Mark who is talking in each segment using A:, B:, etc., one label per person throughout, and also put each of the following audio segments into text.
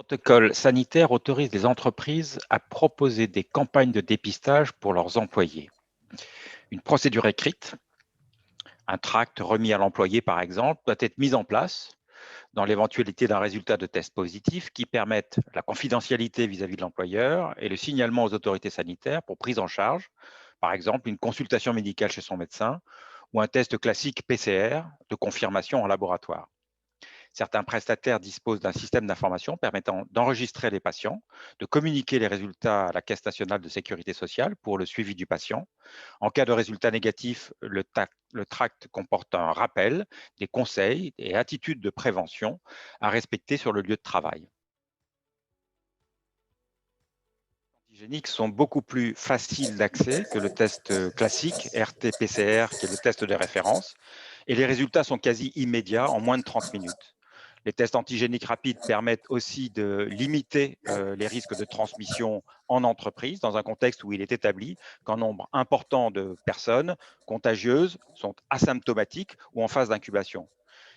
A: Protocole sanitaire autorise les entreprises à proposer des campagnes de dépistage pour leurs employés. Une procédure écrite, un tract remis à l'employé par exemple, doit être mise en place dans l'éventualité d'un résultat de test positif qui permette la confidentialité vis-à-vis de l'employeur et le signalement aux autorités sanitaires pour prise en charge, par exemple une consultation médicale chez son médecin ou un test classique PCR de confirmation en laboratoire. Certains prestataires disposent d'un système d'information permettant d'enregistrer les patients, de communiquer les résultats à la Caisse nationale de sécurité sociale pour le suivi du patient. En cas de résultat négatif, le tract comporte un rappel, des conseils et attitudes de prévention à respecter sur le lieu de travail. Les tests antigéniques sont beaucoup plus faciles d'accès que le test classique RT-PCR, qui est le test de référence, et les résultats sont quasi immédiats en moins de 30 minutes. Les tests antigéniques rapides permettent aussi de limiter les risques de transmission en entreprise dans un contexte où il est établi qu'un nombre important de personnes contagieuses sont asymptomatiques ou en phase d'incubation.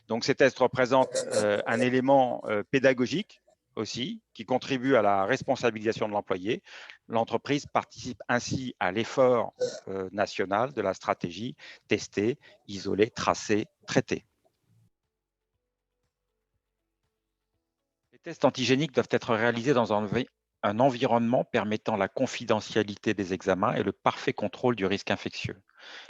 A: Donc ces tests représentent un élément pédagogique aussi, qui contribue à la responsabilisation de l'employé. L'entreprise participe ainsi à l'effort national de la stratégie tester, isoler, tracer, traiter. Les tests antigéniques doivent être réalisés dans un environnement permettant la confidentialité des examens et le parfait contrôle du risque infectieux.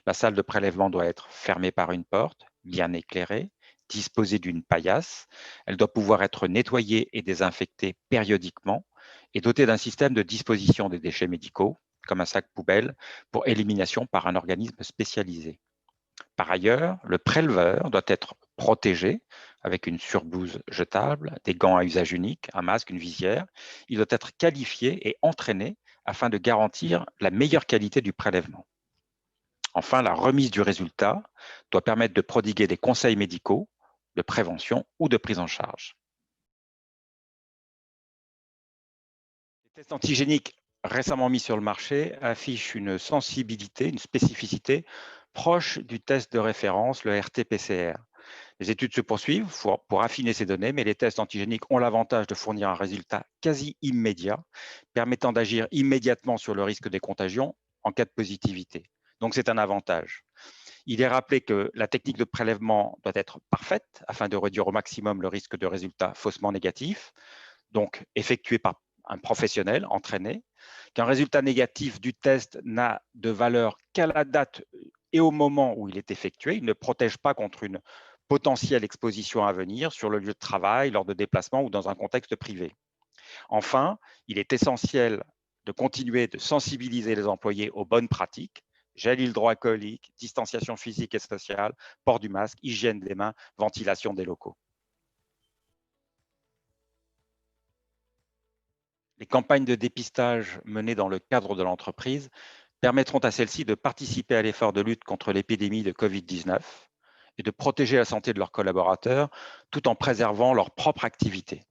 A: La salle de prélèvement doit être fermée par une porte, bien éclairée, disposée d'une paillasse. Elle doit pouvoir être nettoyée et désinfectée périodiquement et dotée d'un système de disposition des déchets médicaux, comme un sac poubelle, pour élimination par un organisme spécialisé. Par ailleurs, le préleveur doit être protégé avec une surblouse jetable, des gants à usage unique, un masque, une visière. Il doit être qualifié et entraîné afin de garantir la meilleure qualité du prélèvement. Enfin, la remise du résultat doit permettre de prodiguer des conseils médicaux, de prévention ou de prise en charge. Les tests antigéniques récemment mis sur le marché affichent une sensibilité, une spécificité proche du test de référence, le RT-PCR. Les études se poursuivent pour affiner ces données, mais les tests antigéniques ont l'avantage de fournir un résultat quasi immédiat, permettant d'agir immédiatement sur le risque des contagions en cas de positivité. Donc c'est un avantage. Il est rappelé que la technique de prélèvement doit être parfaite afin de réduire au maximum le risque de résultats faussement négatifs, donc effectué par un professionnel entraîné, qu'un résultat négatif du test n'a de valeur qu'à la date et au moment où il est effectué. Il ne protège pas contre une potentielle exposition à venir sur le lieu de travail, lors de déplacements ou dans un contexte privé. Enfin, il est essentiel de continuer de sensibiliser les employés aux bonnes pratiques, gel hydroalcoolique, distanciation physique et sociale, port du masque, hygiène des mains, ventilation des locaux. Les campagnes de dépistage menées dans le cadre de l'entreprise permettront à celle-ci de participer à l'effort de lutte contre l'épidémie de Covid-19 et de protéger la santé de leurs collaborateurs tout en préservant leur propre activité.